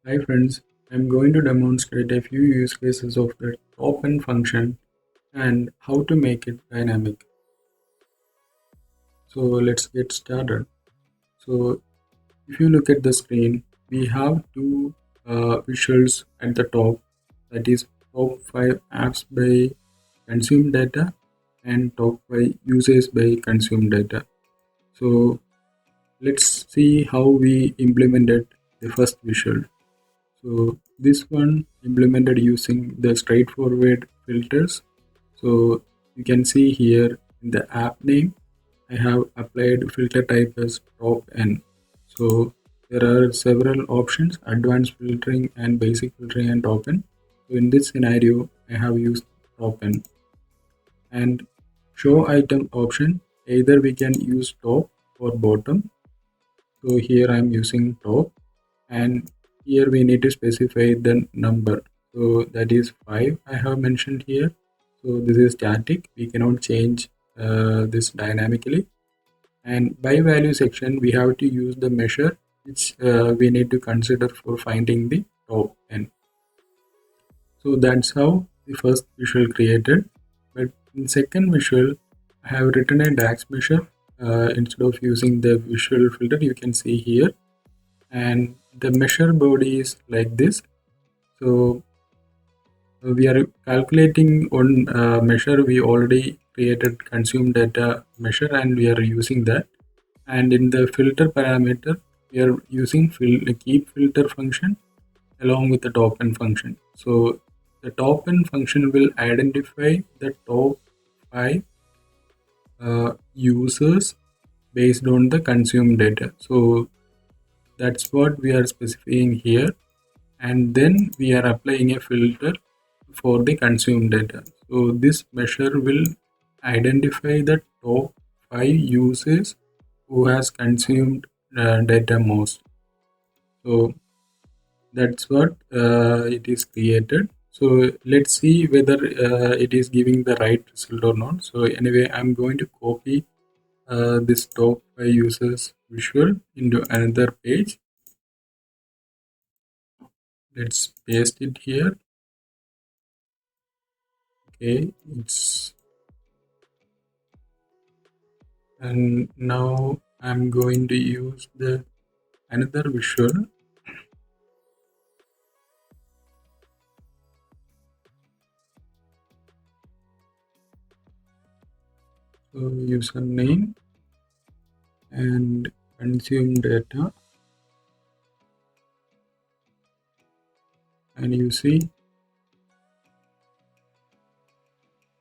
Hi friends, I'm going to demonstrate a few use cases of the top-end function and how to make it dynamic. So let's get started. So if you look at the screen, we have two visuals at the top, that is top 5 apps by consumed data and top 5 users by consumed data. So let's see how we implemented the first visual. So this one implemented using the straightforward filters. So you can see here in the app name, I have applied filter type as top N. So there are several options, advanced filtering and basic filtering and top N. So in this scenario, I have used top N. And show item option, either we can use top or bottom. So here I am using top, and here we need to specify the number, so that is 5 I have mentioned here. So this is static, we cannot change this dynamically. And by value section we have to use the measure which we need to consider for finding the top n. So that's how the first visual created. But in second visual I have written a DAX measure. Instead of using the visual filter, you can see here, and the measure body is like this. So we are calculating on measure we already created consume data measure, and we are using that. And in the filter parameter we are using keep filter function along with the top end function. So the top end function will identify the top 5 users based on the consumed data. So that's what we are specifying here, and then we are applying a filter for the consumed data. So this measure will identify the top 5 users who has consumed data most. So that's what it is created. So let's see whether it is giving the right result or not. So anyway, I'm going to copy this top 5 users visual into another page. Let's paste it here. Okay, it's, and now I'm going to use the another visual. So username and consume data, and you see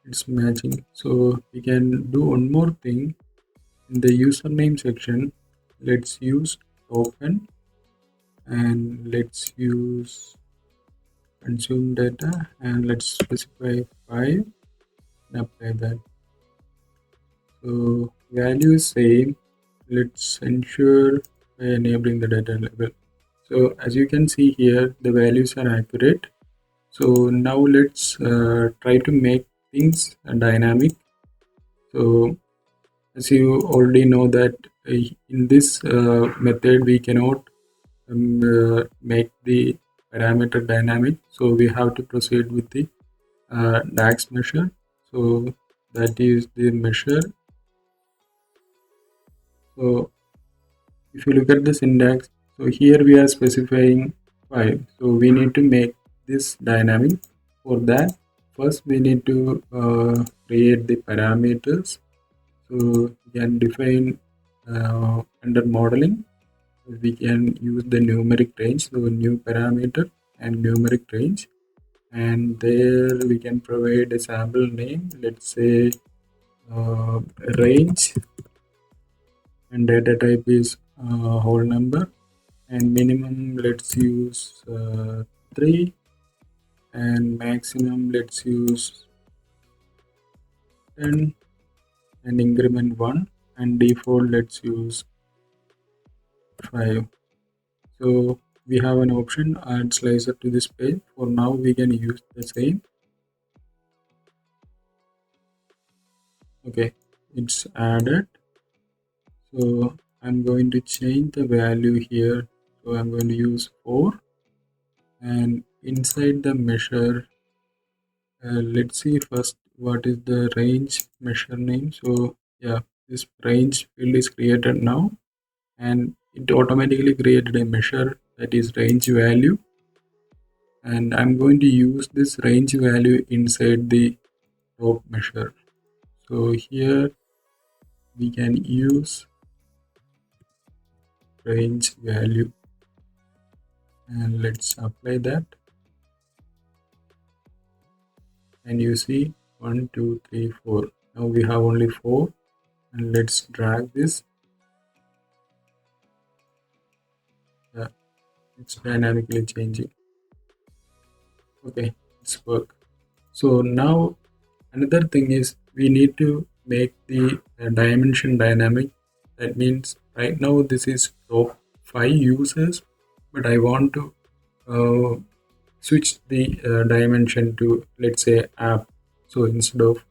it's matching. So we can do one more thing. In the username section, let's use token, and let's use consume data, and let's specify 5 and apply that. So value is same. Let's ensure by enabling the data label. So as you can see here, the values are accurate. So now let's try to make things dynamic. So as you already know that in this method we cannot make the parameter dynamic. So we have to proceed with the DAX measure. So that is the measure. So if you look at the syntax, so here we are specifying 5. So we need to make this dynamic. For that, first we need to create the parameters. So we can define under modeling, we can use the numeric range. So new parameter and numeric range, and there we can provide a sample name. Let's say range, and data type is whole number, and minimum let's use 3, and maximum let's use 10, and increment 1, and default let's use 5. So we have an option add slicer to this page. For now we can use the same. Okay, it's added. So I'm going to change the value here. So I'm going to use 4, and inside the measure, let's see first what is the range measure name. So yeah, this range field is created now, and it automatically created a measure that is range value, and I'm going to use this range value inside the top measure. So here we can use range value, and let's apply that, and you see 1 2 3 4. Now we have only 4, and let's drag this. Yeah, it's dynamically changing. Okay, it's work. So now another thing is we need to make the dimension dynamic. That means right now this is top 5 users, but I want to uh, switch the dimension to, let's say, app. So instead of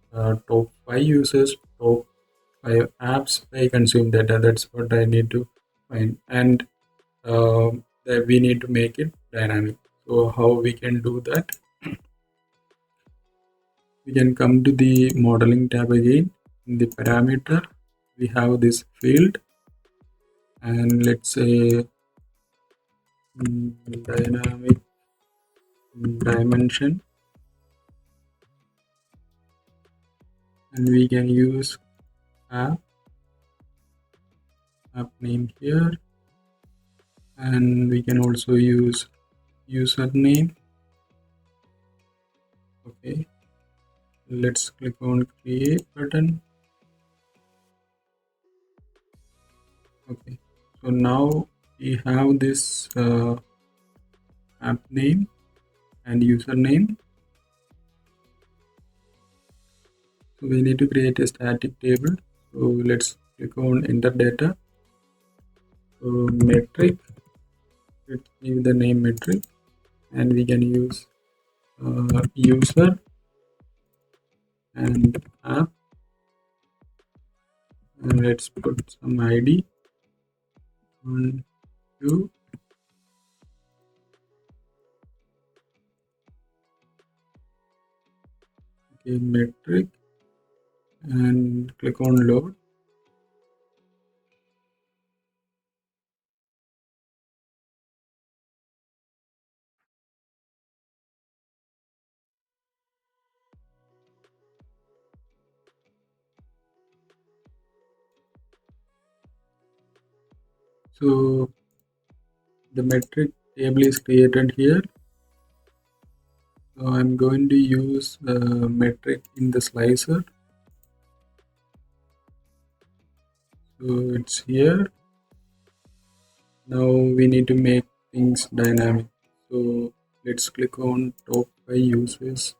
top 5 users, top 5 apps I consume data. That's what I need to find, and that we need to make it dynamic. So how we can do that? We can come to the modeling tab again. In the parameter, we have this field, and let's say dynamic dimension, and we can use app name here, and we can also use username. Okay, let's click on create button. Okay, so now we have this app name and username. So we need to create a static table. So let's click on enter data. So metric, let's give the name metric, and we can use user and app, and let's put some ID 1 2. Okay, metric, and click on load. So the metric table is created here. So I'm going to use metric in the slicer. So it's here. Now we need to make things dynamic. So let's click on top 5 users.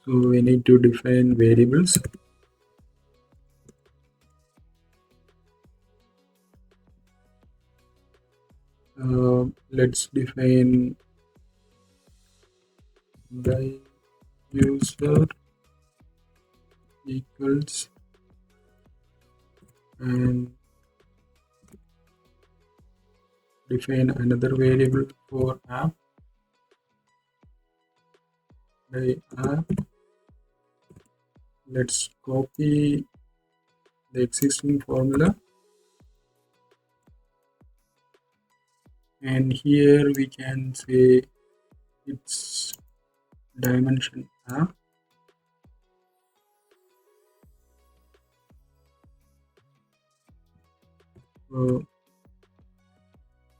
So we need to define variables. Let's define by user equals, and define another variable for app by app. Let's copy the existing formula, and here we can say it's dimension app. So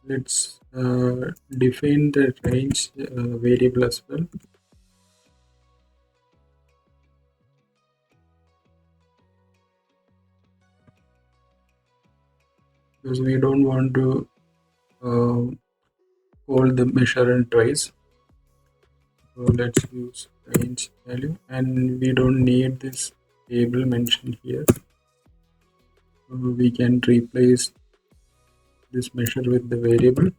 let's define the range variable as well. Because we don't want to call the measure twice. So let's use range value, and we don't need this table mentioned here. So we can replace this measure with the variable.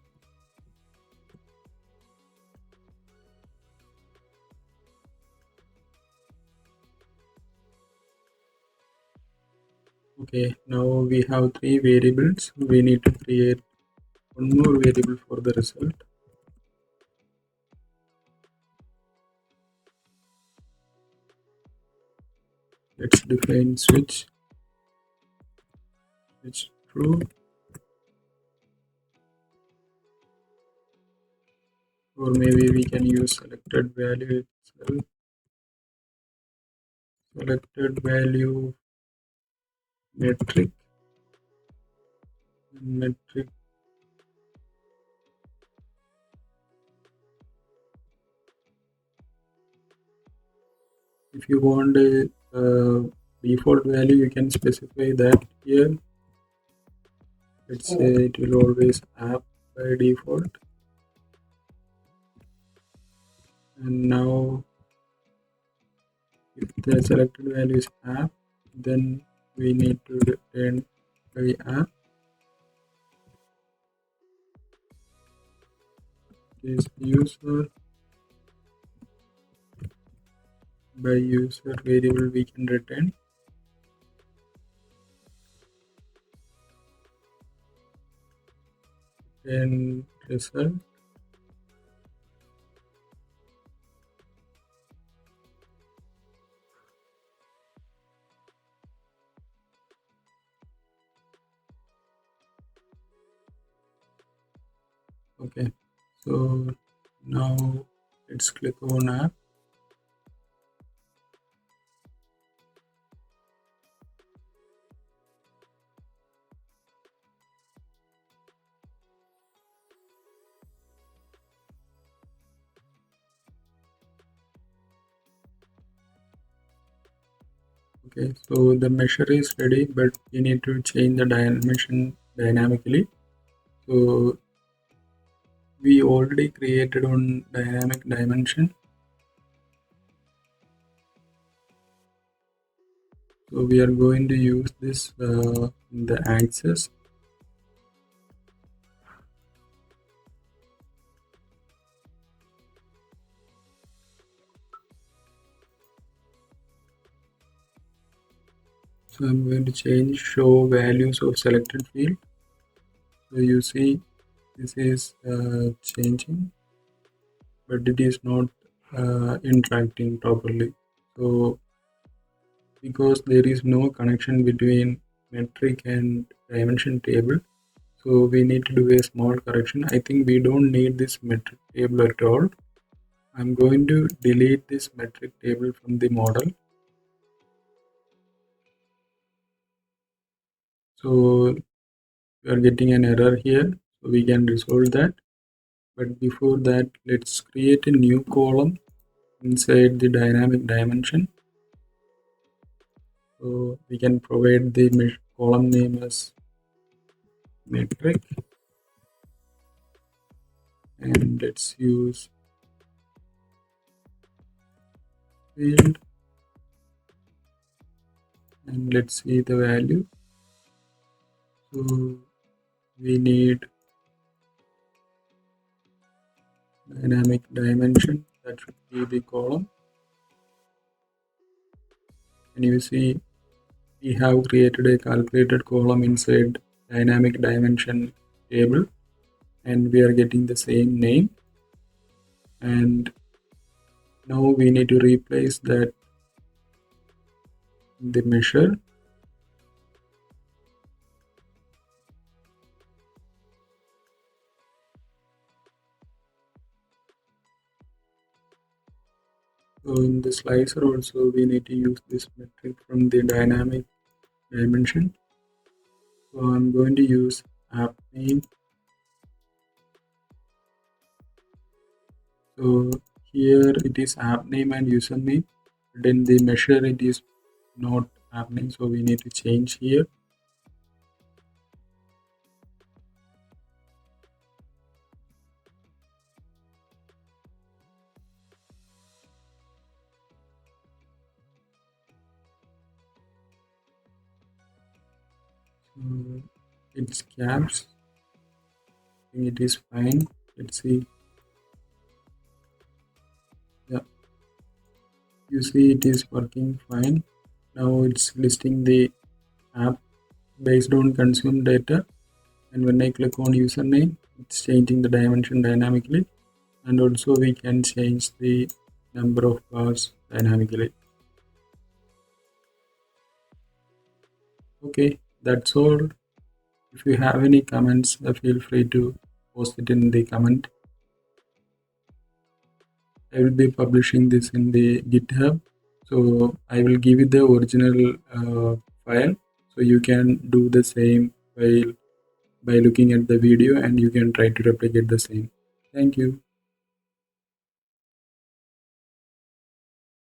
Okay, now we have 3 variables. We need to create one more variable for the result. Let's define switch true, or maybe we can use selected value itself. Selected value metric, metric if you want a default value, you can specify that here. Let's say it will always app by default. And now if the selected value is app, then we need to return by app. Is user, by user variable we can return and result. Okay, so now let's click on app. Okay, so the measure is ready, but we need to change the dimension dynamically. So we already created on dynamic dimension. So we are going to use this in the axis. So I'm going to change show values of selected field. So you see this is changing, but it is not interacting properly. So because there is no connection between metric and dimension table, so we need to do a small correction. I think we don't need this metric table at all. I'm going to delete this metric table from the model. So we are getting an error here, so we can resolve that. But before that, let's create a new column inside the dynamic dimension. So we can provide the column name as metric, and let's use field, and let's see the value. So we need dynamic dimension, that should be the column. And you see we have created a calculated column inside dynamic dimension table, and we are getting the same name. And now we need to replace that in the measure. So in the slicer also we need to use this metric from the dynamic dimension. So I'm going to use app name. So here it is app name and username, but in the measure it is not app name, so we need to change here. So it's caps. I think it is fine. Let's see. Yeah, you see it is working fine. Now it's listing the app based on consumed data, and when I click on username, it's changing the dimension dynamically, and also we can change the number of bars dynamically. Okay, that's all. If you have any comments, feel free to post it in the comment. I will be publishing this in the GitHub. So I will give you the original file. So you can do the same file by looking at the video, and you can try to replicate the same. Thank you.